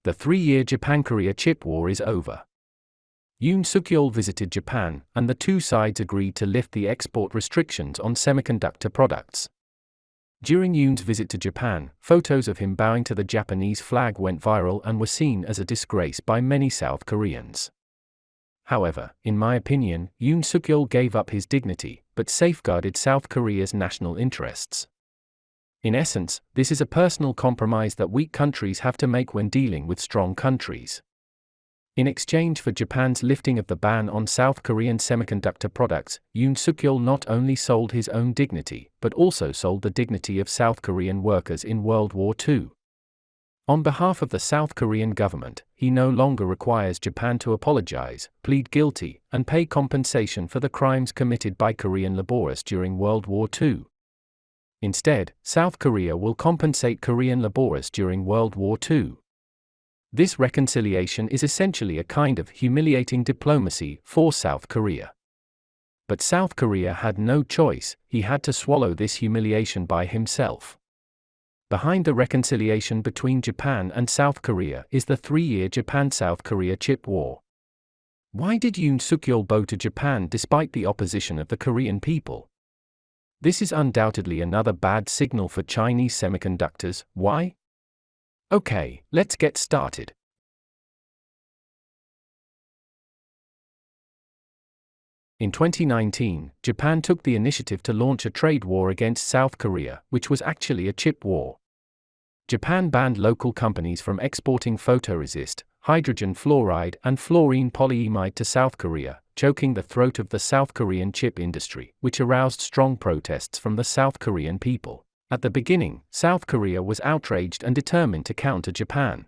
The 3-year Japan-Korea chip war is over. Yoon Suk-yeol visited Japan, and the two sides agreed to lift the export restrictions on semiconductor products. During Yoon's visit to Japan, photos of him bowing to the Japanese flag went viral and were seen as a disgrace by many South Koreans. However, in my opinion, Yoon Suk-yeol gave up his dignity, but safeguarded South Korea's national interests. In essence, this is a personal compromise that weak countries have to make when dealing with strong countries. In exchange for Japan's lifting of the ban on South Korean semiconductor products, Yoon Suk-yeol not only sold his own dignity, but also sold the dignity of South Korean workers in World War II. On behalf of the South Korean government, he no longer requires Japan to apologize, plead guilty, and pay compensation for the crimes committed by Korean laborers during World War II. Instead, South Korea will compensate Korean laborers during World War II. This reconciliation is essentially a kind of humiliating diplomacy for South Korea. But South Korea had no choice, he had to swallow this humiliation by himself. Behind the reconciliation between Japan and South Korea is the 3-year Japan-South Korea chip war. Why did Yoon Suk-yeol bow to Japan despite the opposition of the Korean people? This is undoubtedly another bad signal for Chinese semiconductors. Why? Okay, let's get started. In 2019, Japan took the initiative to launch a trade war against South Korea, which was actually a chip war. Japan banned local companies from exporting photoresist, hydrogen fluoride, and fluorine polyimide to South Korea, choking the throat of the South Korean chip industry, which aroused strong protests from the South Korean people. At the beginning, South Korea was outraged and determined to counter Japan.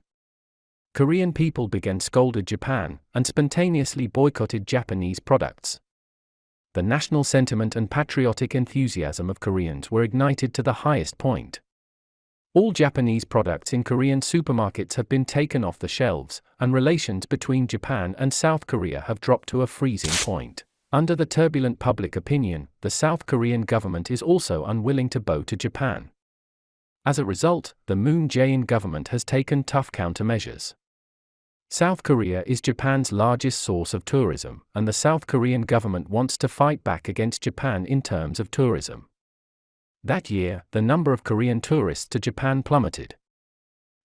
Korean people began scolding Japan, and spontaneously boycotted Japanese products. The national sentiment and patriotic enthusiasm of Koreans were ignited to the highest point. All Japanese products in Korean supermarkets have been taken off the shelves, and relations between Japan and South Korea have dropped to a freezing point. Under the turbulent public opinion, the South Korean government is also unwilling to bow to Japan. As a result, the Moon Jae-in government has taken tough countermeasures. South Korea is Japan's largest source of tourism, and the South Korean government wants to fight back against Japan in terms of tourism. That year, the number of Korean tourists to Japan plummeted.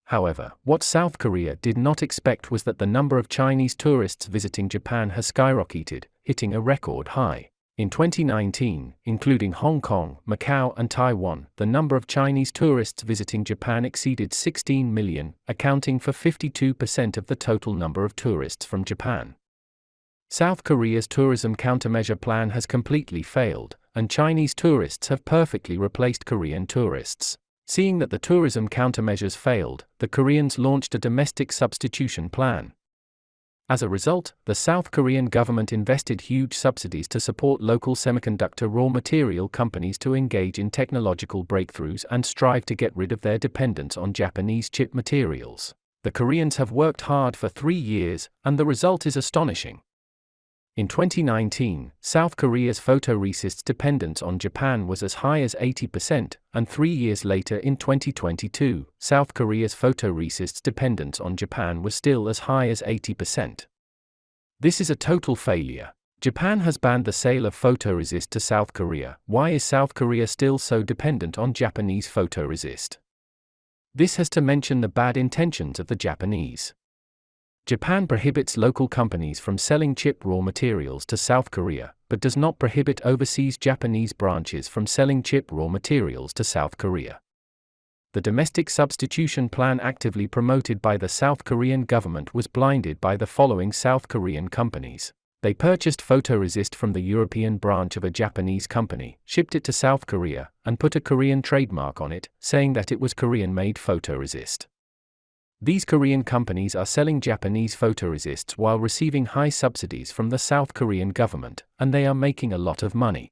However, what South Korea did not expect was that the number of Chinese tourists visiting Japan has skyrocketed, hitting a record high. In 2019, including Hong Kong, Macau, and Taiwan, the number of Chinese tourists visiting Japan exceeded 16 million, accounting for 52% of the total number of tourists from Japan. South Korea's tourism countermeasure plan has completely failed, and Chinese tourists have perfectly replaced Korean tourists. Seeing that the tourism countermeasures failed, the Koreans launched a domestic substitution plan. As a result, the South Korean government invested huge subsidies to support local semiconductor raw material companies to engage in technological breakthroughs and strive to get rid of their dependence on Japanese chip materials. The Koreans have worked hard for 3 years, and the result is astonishing. In 2019, South Korea's photoresist dependence on Japan was as high as 80%, and 3 years later in 2022, South Korea's photoresist dependence on Japan was still as high as 80%. This is a total failure. Japan has banned the sale of photoresist to South Korea. Why is South Korea still so dependent on Japanese photoresist? This has to mention the bad intentions of the Japanese. Japan prohibits local companies from selling chip raw materials to South Korea, but does not prohibit overseas Japanese branches from selling chip raw materials to South Korea. The domestic substitution plan actively promoted by the South Korean government was blinded by the following South Korean companies. They purchased photoresist from the European branch of a Japanese company, shipped it to South Korea, and put a Korean trademark on it, saying that it was Korean-made photoresist. These Korean companies are selling Japanese photoresists while receiving high subsidies from the South Korean government, and they are making a lot of money.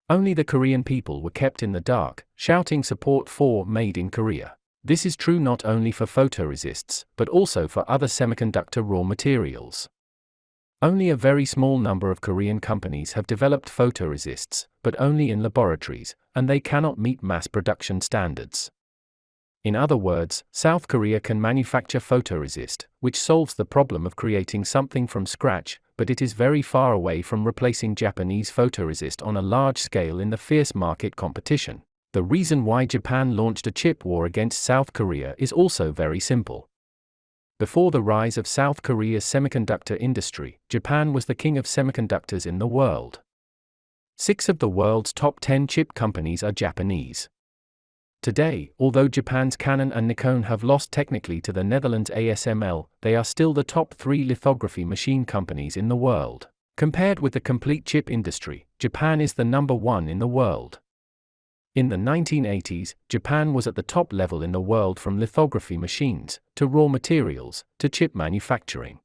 Only the Korean people were kept in the dark, shouting support for Made in Korea. This is true not only for photoresists, but also for other semiconductor raw materials. Only a very small number of Korean companies have developed photoresists, but only in laboratories, and they cannot meet mass production standards. In other words, South Korea can manufacture photoresist, which solves the problem of creating something from scratch, but it is very far away from replacing Japanese photoresist on a large scale in the fierce market competition. The reason why Japan launched a chip war against South Korea is also very simple. Before the rise of South Korea's semiconductor industry, Japan was the king of semiconductors in the world. 6 of the world's top 10 chip companies are Japanese. Today, although Japan's Canon and Nikon have lost technically to the Netherlands' ASML, they are still the top 3 lithography machine companies in the world. Compared with the complete chip industry, Japan is the number 1 in the world. In the 1980s, Japan was at the top level in the world from lithography machines, to raw materials, to chip manufacturing.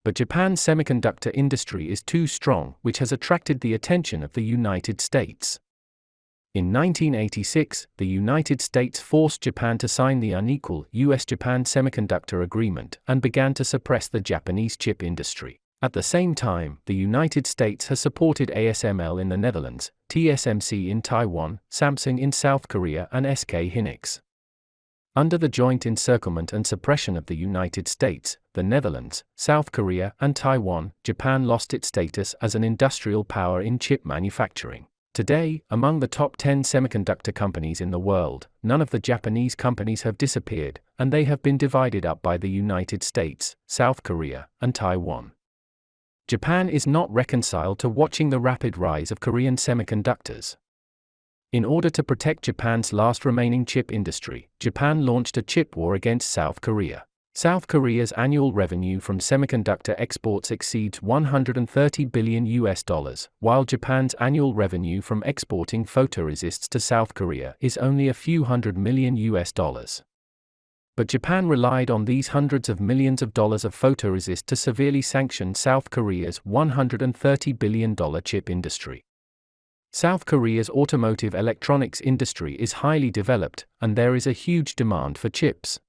But Japan's semiconductor industry is too strong, which has attracted the attention of the United States. In 1986, the United States forced Japan to sign the unequal US-Japan Semiconductor Agreement and began to suppress the Japanese chip industry. At the same time, the United States has supported ASML in the Netherlands, TSMC in Taiwan, Samsung in South Korea and SK Hynix. Under the joint encirclement and suppression of the United States, the Netherlands, South Korea and Taiwan, Japan lost its status as an industrial power in chip manufacturing. Today, among the top 10 semiconductor companies in the world, none of the Japanese companies have disappeared, and they have been divided up by the United States, South Korea, and Taiwan. Japan is not reconciled to watching the rapid rise of Korean semiconductors. In order to protect Japan's last remaining chip industry, Japan launched a chip war against South Korea. South Korea's annual revenue from semiconductor exports exceeds $130 billion, while Japan's annual revenue from exporting photoresists to South Korea is only a few $100 million. But Japan relied on these hundreds of millions of dollars of photoresist to severely sanction South Korea's $130 billion chip industry. South Korea's automotive electronics industry is highly developed, and there is a huge demand for chips.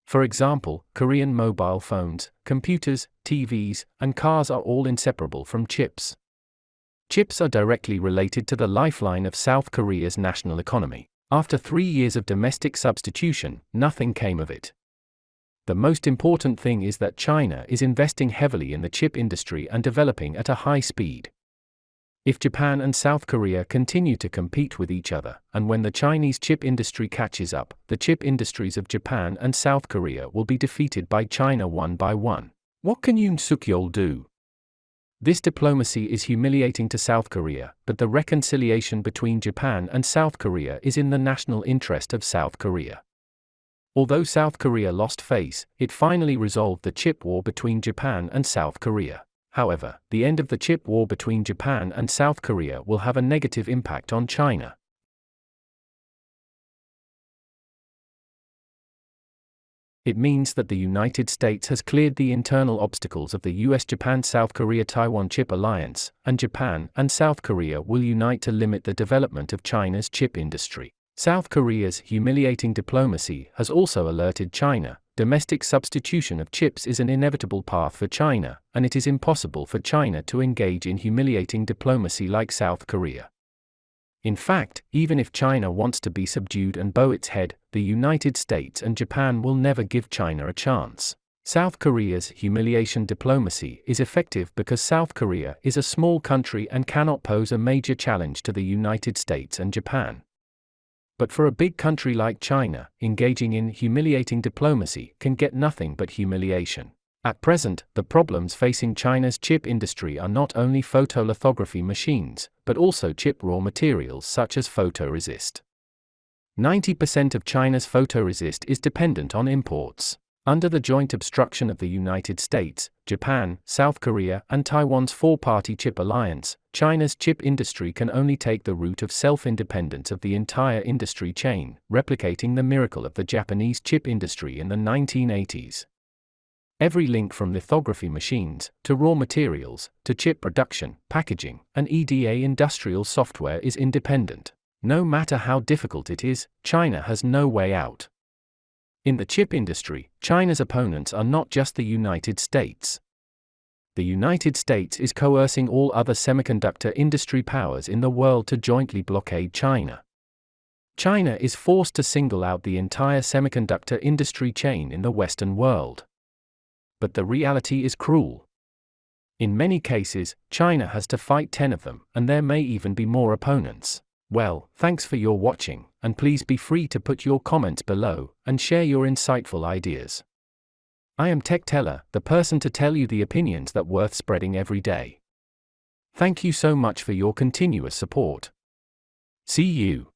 For example, Korean mobile phones, computers, TVs, and cars are all inseparable from chips. Chips are directly related to the lifeline of South Korea's national economy. After 3 years of domestic substitution, nothing came of it. The most important thing is that China is investing heavily in the chip industry and developing at a high speed. If Japan and South Korea continue to compete with each other, and when the Chinese chip industry catches up, the chip industries of Japan and South Korea will be defeated by China one by one. What can Yoon Suk-yeol do? This diplomacy is humiliating to South Korea, but the reconciliation between Japan and South Korea is in the national interest of South Korea. Although South Korea lost face, it finally resolved the chip war between Japan and South Korea. However, the end of the chip war between Japan and South Korea will have a negative impact on China. It means that the United States has cleared the internal obstacles of the US-Japan-South Korea-Taiwan chip alliance, and Japan and South Korea will unite to limit the development of China's chip industry. South Korea's humiliating diplomacy has also alerted China. Domestic substitution of chips is an inevitable path for China, and it is impossible for China to engage in humiliating diplomacy like South Korea. In fact, even if China wants to be subdued and bow its head, the United States and Japan will never give China a chance. South Korea's humiliation diplomacy is effective because South Korea is a small country and cannot pose a major challenge to the United States and Japan. But for a big country like China, engaging in humiliating diplomacy can get nothing but humiliation. At present, the problems facing China's chip industry are not only photolithography machines, but also chip raw materials such as photoresist. 90% of China's photoresist is dependent on imports. Under the joint obstruction of the United States, Japan, South Korea, and Taiwan's four-party chip alliance, China's chip industry can only take the route of self-independence of the entire industry chain, replicating the miracle of the Japanese chip industry in the 1980s. Every link from lithography machines, to raw materials, to chip production, packaging, and EDA industrial software is independent. No matter how difficult it is, China has no way out. In the chip industry, China's opponents are not just the United States. The United States is coercing all other semiconductor industry powers in the world to jointly blockade China. China is forced to single out the entire semiconductor industry chain in the Western world. But the reality is cruel. In many cases, China has to fight 10 of them, and there may even be more opponents. Well, thanks for your watching, and please be free to put your comments below, and share your insightful ideas. I am Tech Teller, the person to tell you the opinions that worth spreading every day. Thank you so much for your continuous support. See you.